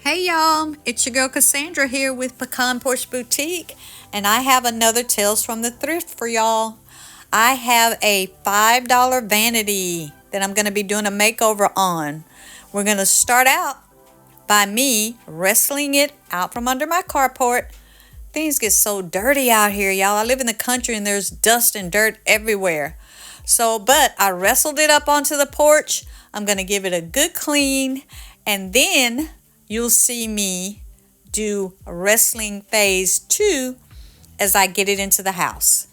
Hey y'all, it's your girl Cassandra here with Pecan Porch Boutique, and I have another Tales from the Thrift for y'all. I have a $5 vanity that I'm going to be doing a makeover on. We're going to start out by me wrestling it out from under my carport. Things get so dirty out here, y'all. I live in the country and there's dust and dirt everywhere. But I wrestled it up onto the porch. I'm going to give it a good clean, and then you'll see me do wrestling phase 2 as I get it into the house.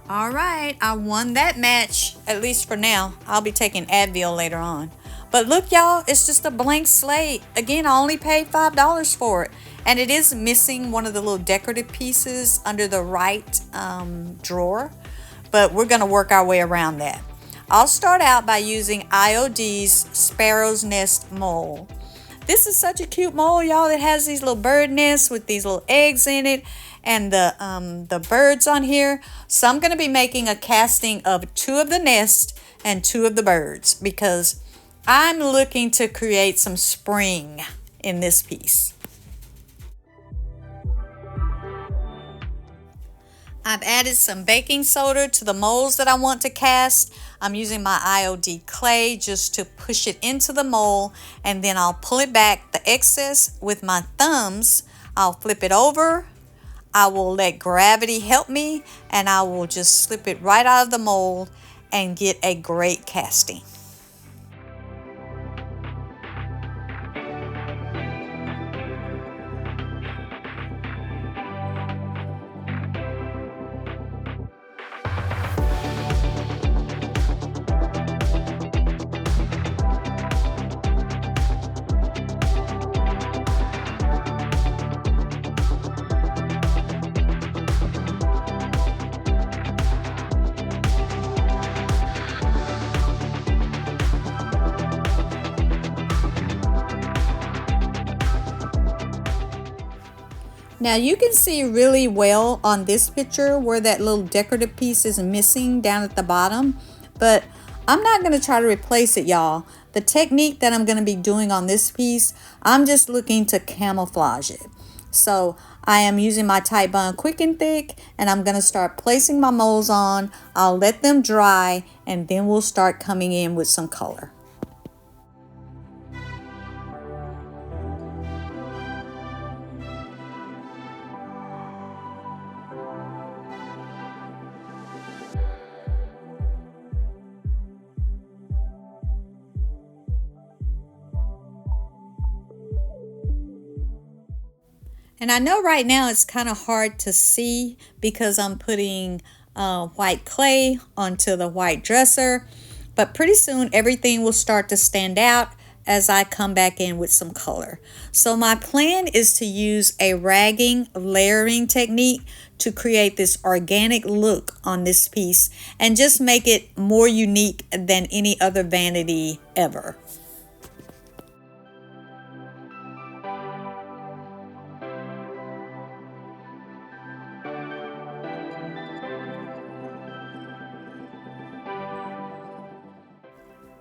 All right, I won that match, at least for now. I'll be taking Advil later on. But look, y'all, it's just a blank slate. Again, I only paid $5 for it. And it is missing one of the little decorative pieces under the right drawer. But we're going to work our way around that. I'll start out by using IOD's Sparrow's Nest mold. This is such a cute mold, y'all. It has these little bird nests with these little eggs in it and the birds on here. So I'm going to be making a casting of 2 of the nests and 2 of the birds because I'm looking to create some spring in this piece. I've added some baking soda to the molds that I want to cast. I'm using my IOD clay just to push it into the mold, and then I'll pull it back, the excess, with my thumbs. I'll flip it over. I will let gravity help me, and I will just slip it right out of the mold and get a great casting. Now you can see really well on this picture where that little decorative piece is missing down at the bottom, but I'm not going to try to replace it, y'all. The technique that I'm going to be doing on this piece, I'm just looking to camouflage it. So I am using my Titebond Quick and Thick, and I'm going to start placing my molds on. I'll let them dry, and then we'll start coming in with some color. And I know right now it's kind of hard to see because I'm putting white clay onto the white dresser, but pretty soon everything will start to stand out as I come back in with some color. So my plan is to use a ragging layering technique to create this organic look on this piece and just make it more unique than any other vanity ever.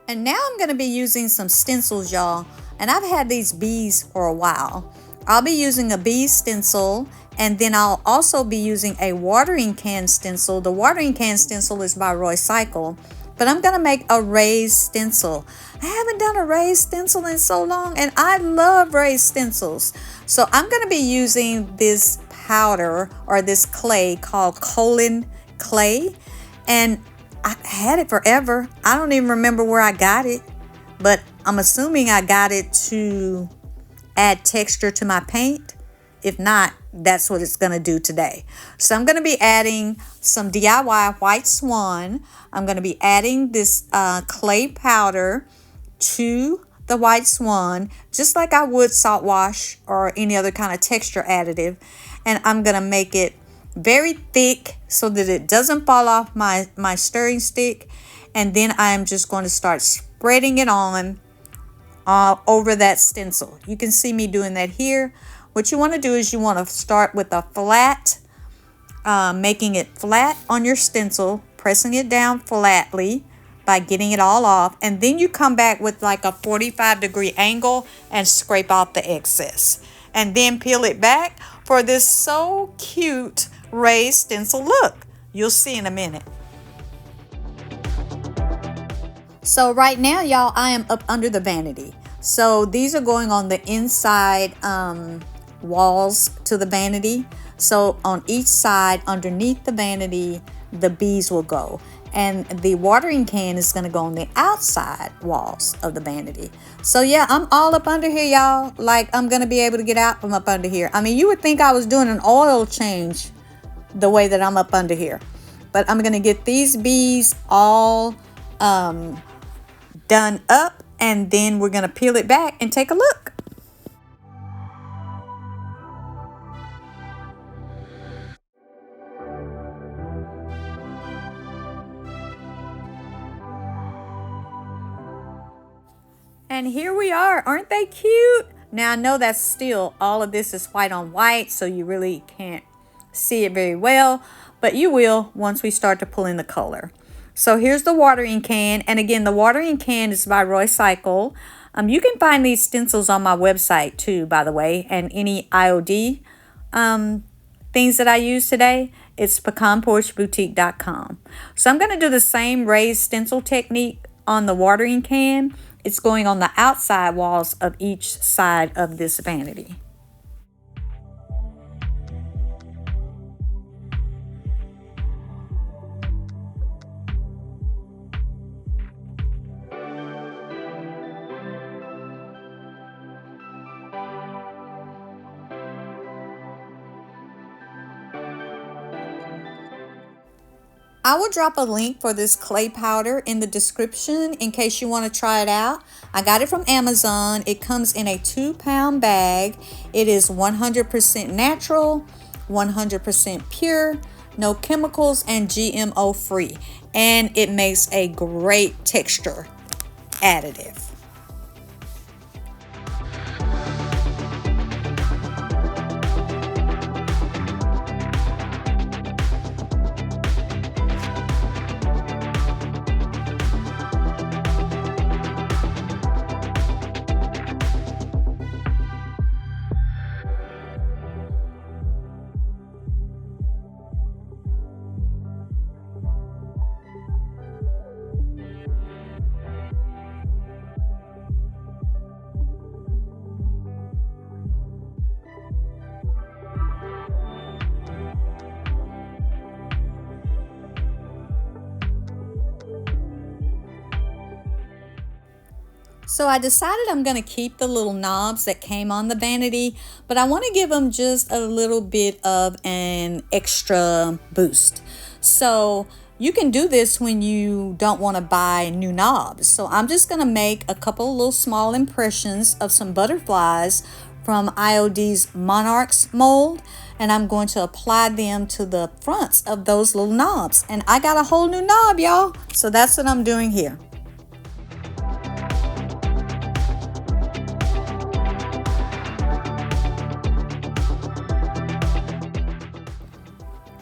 And now I'm going to be using some stencils, y'all. And I've had these bees for a while. I'll be using a bee stencil, and then I'll also be using a watering can stencil. The watering can stencil is by Roycycle, but I'm going to make a raised stencil. I haven't done a raised stencil in so long, and I love raised stencils. So I'm going to be using this powder or this clay called Colin clay, and I had it forever. I don't even remember where I got it, but I'm assuming I got it to add texture to my paint. If not, that's what it's going to do today. So I'm going to be adding some DIY white swan. I'm going to be adding this clay powder to the white swan, just like I would salt wash or any other kind of texture additive. And I'm going to make it very thick so that it doesn't fall off my stirring stick. And then I'm just going to start spreading it on over that stencil. You can see me doing that here. What you want to do is you want to start with a flat, making it flat on your stencil, pressing it down flatly by getting it all off, and then you come back with like a 45-degree angle and scrape off the excess, and then peel it back for this so cute raised stencil look. You'll see in a minute. So right now, y'all, I am up under the vanity. So these are going on the inside walls to the vanity. So on each side underneath the vanity, the bees will go. And the watering can is going to go on the outside walls of the vanity. So yeah, I'm all up under here, y'all. Like, I'm going to be able to get out from up under here. I mean, you would think I was doing an oil change the way that I'm up under here. But I'm going to get these bees all done up, and then we're going to peel it back and take a look. And here we are. Aren't they cute? Now I know that's still, all of this is white on white, so you really can't see it very well, but you will once we start to pull in the color. So here's the watering can, and again, the watering can is by Roycycle. You can find these stencils on my website too, by the way, and any IOD things that I use today, it's pecanporchboutique.com. So I'm going to do the same raised stencil technique on the watering can. It's going on the outside walls of each side of this vanity. I will drop a link for this clay powder in the description in case you want to try it out. I got it from Amazon. It comes in a 2-pound bag. It is 100% natural, 100% pure, no chemicals, and GMO free. And it makes a great texture additive. So I decided I'm going to keep the little knobs that came on the vanity, but I want to give them just a little bit of an extra boost. So you can do this when you don't want to buy new knobs. So I'm just going to make a couple of little small impressions of some butterflies from IOD's Monarchs mold, and I'm going to apply them to the fronts of those little knobs. And I got a whole new knob, y'all. So that's what I'm doing here.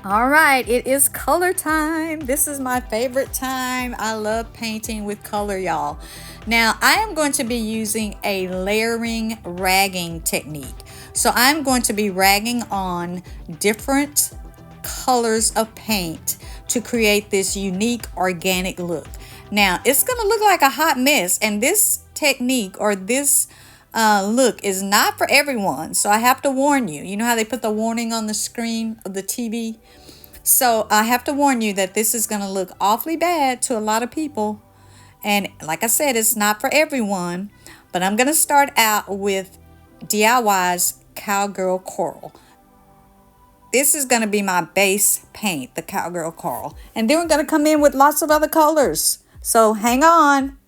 All right, it is color time. This is my favorite time. I love painting with color, y'all. Now, I am going to be using a layering ragging technique. So I'm going to be ragging on different colors of paint to create this unique organic look. Now, it's going to look like a hot mess, and this technique or this look is not for everyone. So I have to warn you. You know how they put the warning on the screen of the TV? So I have to warn you that this is going to look awfully bad to a lot of people. And like I said, it's not for everyone. But I'm going to start out with DIY's Cowgirl Coral. This is going to be my base paint, the Cowgirl Coral. And then we're going to come in with lots of other colors. So hang on.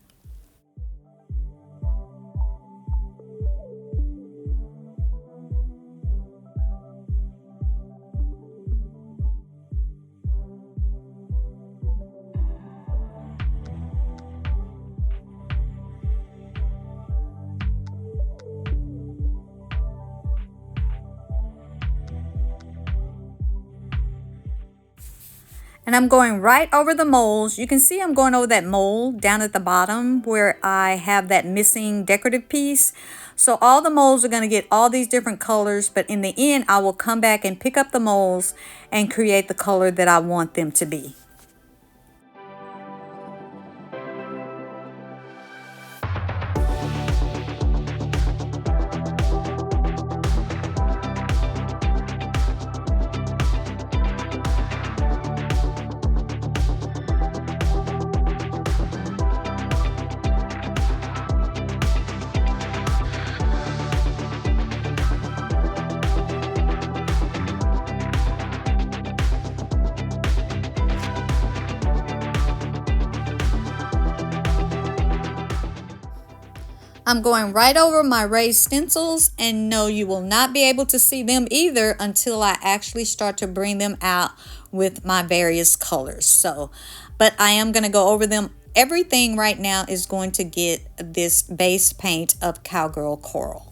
And I'm going right over the moles. You can see I'm going over that mole down at the bottom where I have that missing decorative piece. So all the moles are going to get all these different colors, but in the end, I will come back and pick up the moles and create the color that I want them to be. I'm going right over my raised stencils, and no, you will not be able to see them either until I actually start to bring them out with my various colors. So, but I am going to go over them. Everything right now is going to get this base paint of Cowgirl Coral.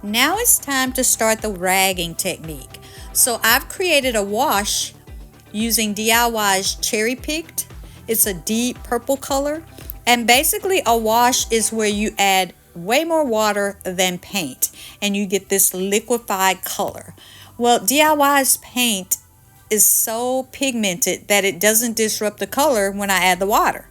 Now it's time to start the ragging technique. So I've created a wash using DIY's Cherry Picked. It's a deep purple color. And basically a wash is where you add way more water than paint and you get this liquefied color. Well, DIY's paint is so pigmented that it doesn't disrupt the color when I add the water.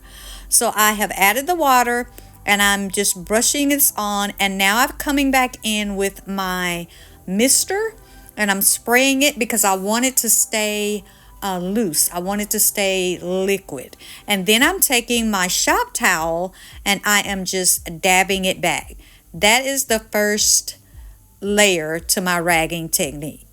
So I have added the water and I'm just brushing this on, and now I'm coming back in with my mister and I'm spraying it because I want it to stay loose. I want it to stay liquid. And then I'm taking my shop towel and I am just dabbing it back. That is the first layer to my ragging technique.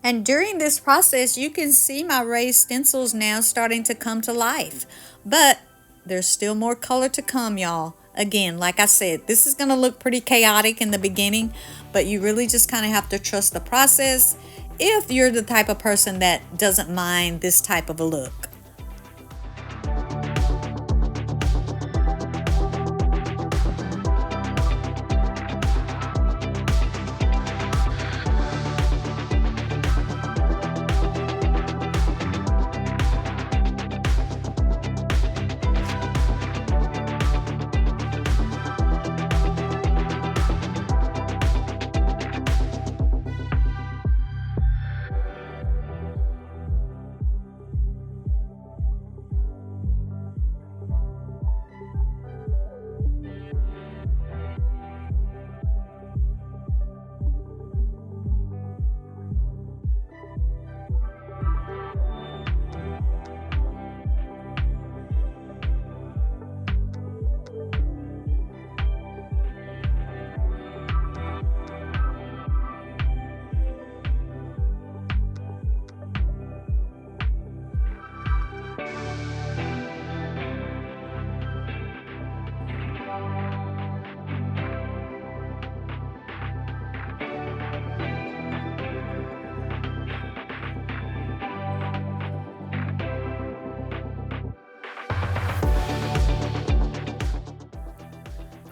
And during this process, you can see my raised stencils now starting to come to life. But there's still more color to come, y'all. Again, like I said, this is going to look pretty chaotic in the beginning, but you really just kind of have to trust the process if you're the type of person that doesn't mind this type of a look.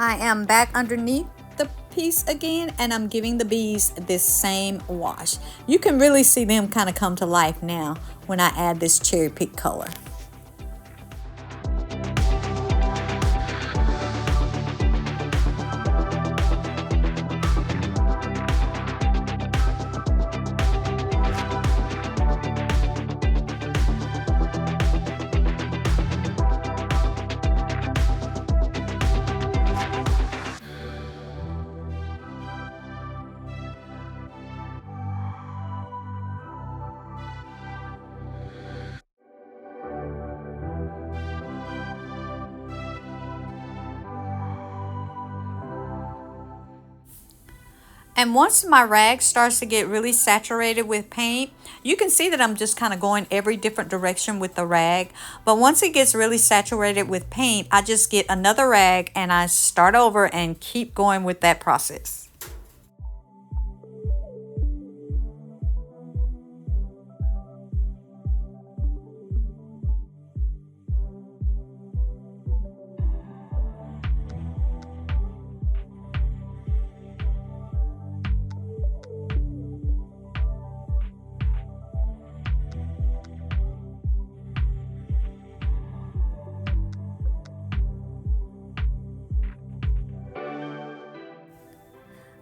I am back underneath the piece again, and I'm giving the bees this same wash. You can really see them kind of come to life now when I add this cherry pink color. And once my rag starts to get really saturated with paint, you can see that I'm just kind of going every different direction with the rag. But once it gets really saturated with paint, I just get another rag and I start over and keep going with that process.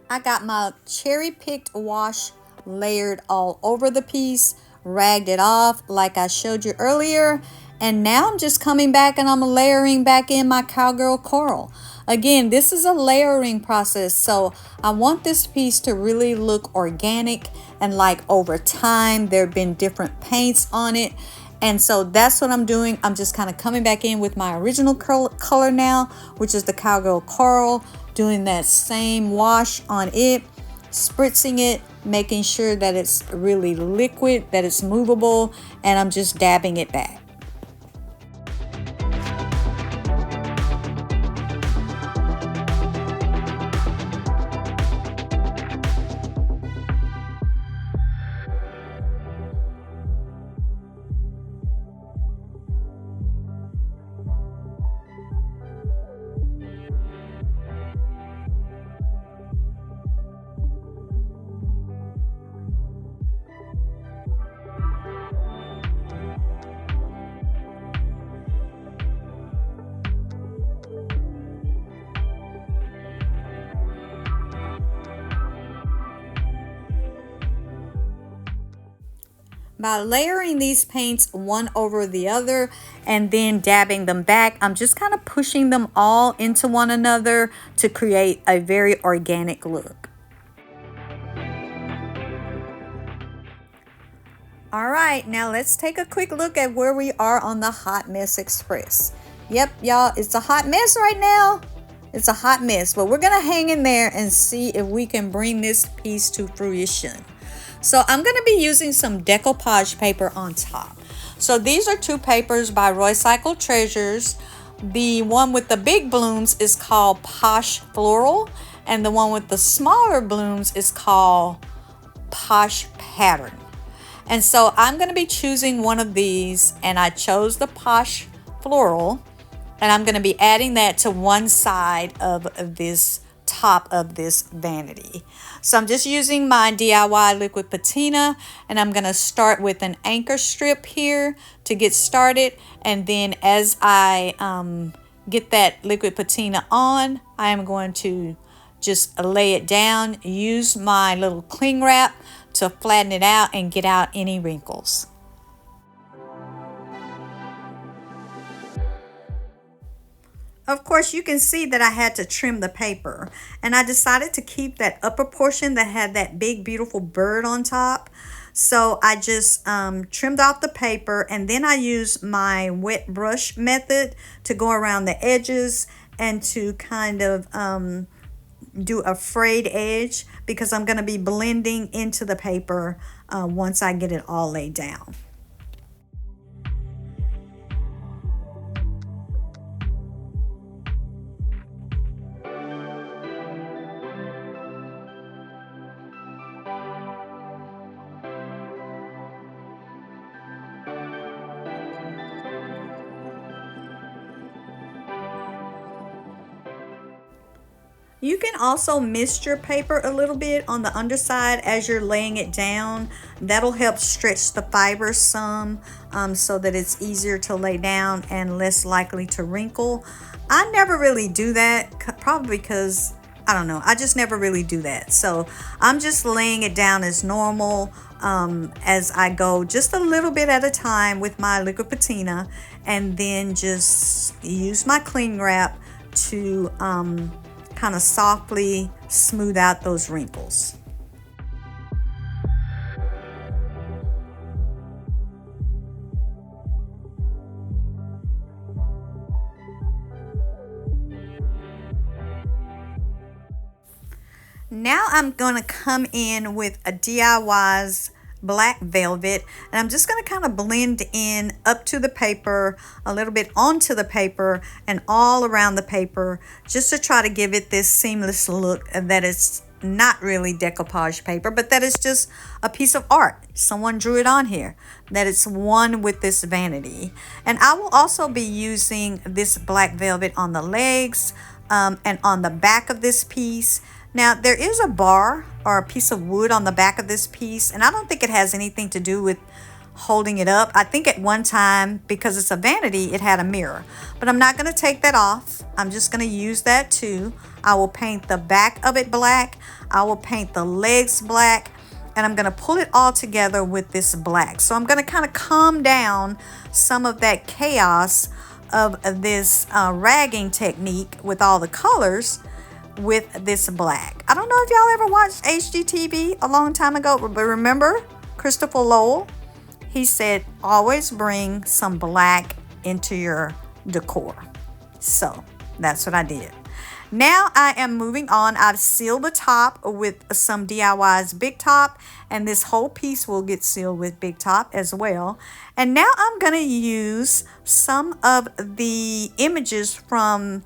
I got my cherry picked wash layered all over the piece, ragged it off like I showed you earlier, and now I'm just coming back and I'm layering back in my cowgirl coral. Again, this is a layering process, so I want this piece to really look organic and like over time there have been different paints on it. And so that's what I'm doing. I'm just kind of coming back in with my original color now, which is the cowgirl coral, doing that same wash on it, spritzing it, making sure that it's really liquid, that it's movable, and I'm just dabbing it back. By layering these paints one over the other and then dabbing them back, I'm just kind of pushing them all into one another to create a very organic look. All right, now let's take a quick look at where we are on the Hot Mess Express. Yep, y'all, it's a hot mess right now. It's a hot mess, but we're gonna hang in there and see if we can bring this piece to fruition. So I'm going to be using some decoupage paper on top. So these are two papers by Roycycle Treasures. The one with the big blooms is called Posh Floral, and the one with the smaller blooms is called Posh Pattern. And so I'm going to be choosing one of these, and I chose the Posh Floral, and I'm going to be adding that to one side of this top of this vanity. So I'm just using my DIY liquid patina, and I'm going to start with an anchor strip here to get started, and then as I get that liquid patina on, I am going to just lay it down, use my little cling wrap to flatten it out and get out any wrinkles. Of course, you can see that I had to trim the paper, and I decided to keep that upper portion that had that big beautiful bird on top. So I just trimmed off the paper, and then I used my wet brush method to go around the edges and to kind of do a frayed edge, because I'm going to be blending into the paper once I get it all laid down. You can also mist your paper a little bit on the underside as you're laying it down. That'll help stretch the fibers some, so that it's easier to lay down and less likely to wrinkle. I never really do that, probably because I don't know, I just never really do that. So I'm just laying it down as normal, as I go, just a little bit at a time with my liquid patina, and then just use my cling wrap to kind of softly smooth out those wrinkles. Now I'm going to come in with a DIY's black velvet, and I'm just going to kind of blend in up to the paper, a little bit onto the paper, and all around the paper, just to try to give it this seamless look that it's not really decoupage paper, but that it's just a piece of art. Someone drew it on here, that it's one with this vanity. And I will also be using this black velvet on the legs, and on the back of this piece. Now, there is a bar or a piece of wood on the back of this piece, and I don't think it has anything to do with holding it up. I think at one time, because it's a vanity, it had a mirror. But I'm not going to take that off. I'm just going to use that too. I will paint the back of it black. I will paint the legs black. And I'm going to pull it all together with this black. So I'm going to kind of calm down some of that chaos of this ragging technique with all the colors with this black. I don't know if y'all ever watched HGTV a long time ago, but remember Christopher Lowell? He said, always bring some black into your decor. So that's what I did. Now I am moving on. I've sealed the top with some DIY's Big Top, and this whole piece will get sealed with Big Top as well. And now I'm going to use some of the images from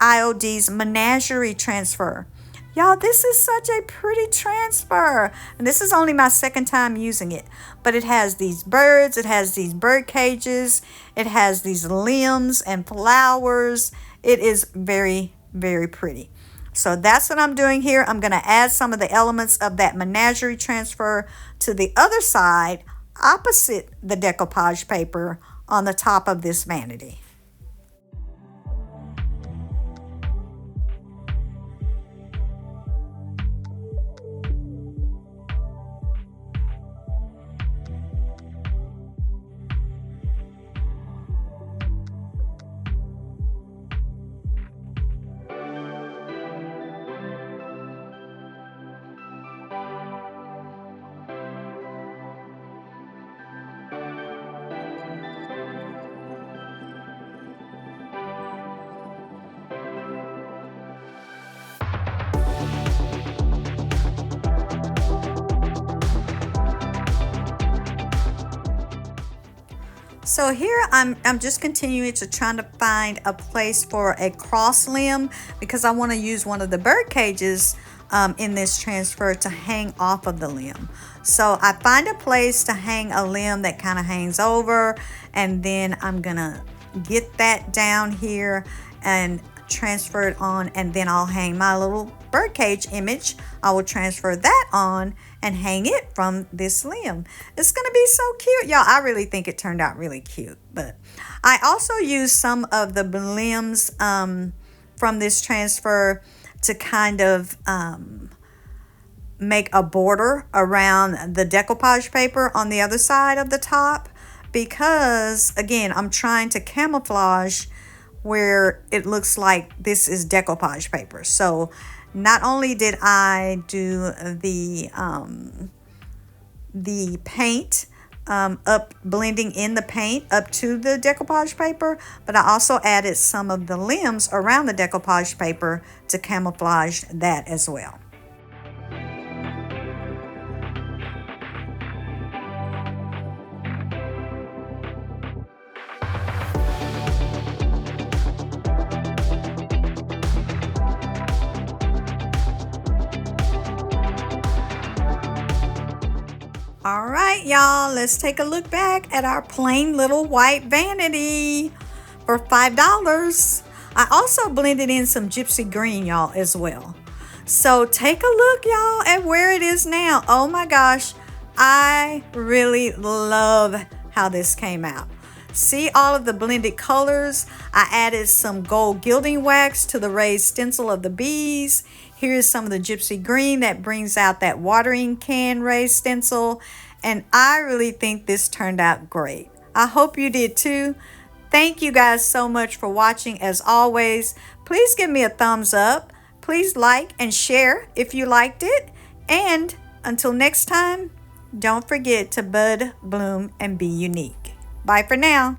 IOD's Menagerie transfer. Y'all, this is such a pretty transfer. And this is only my second time using it. But it has these birds, it has these bird cages, it has these limbs and flowers. It is very, very pretty. So that's what I'm doing here. I'm going to add some of the elements of that Menagerie transfer to the other side, opposite the decoupage paper on the top of this vanity. So here I'm just continuing to trying to find a place for a cross limb, because I want to use one of the bird cages in this transfer to hang off of the limb. So I find a place to hang a limb that kind of hangs over, and then I'm gonna get that down here and transfer it on, and then I'll hang my little birdcage image. I will transfer that on and hang it from this limb. It's gonna be so cute, y'all. I really think it turned out really cute. But I also used some of the limbs from this transfer to kind of make a border around the decoupage paper on the other side of the top, because again, I'm trying to camouflage where it looks like this is decoupage paper. So not only did I do the paint up, blending in the paint up to the decoupage paper, but I also added some of the limbs around the decoupage paper to camouflage that as well. All right, y'all, let's take a look back at our plain little white vanity for $5. I also blended in some gypsy green, y'all, as well. So take a look, y'all, at where it is now. Oh my gosh, I really love how this came out. See all of the blended colors? I added some gold gilding wax to the raised stencil of the bees. Here's some of the gypsy green that brings out that watering can raised stencil. And I really think this turned out great. I hope you did too. Thank you guys so much for watching. As always, please give me a thumbs up. Please like and share if you liked it. And until next time, don't forget to bud, bloom, and be unique. Bye for now.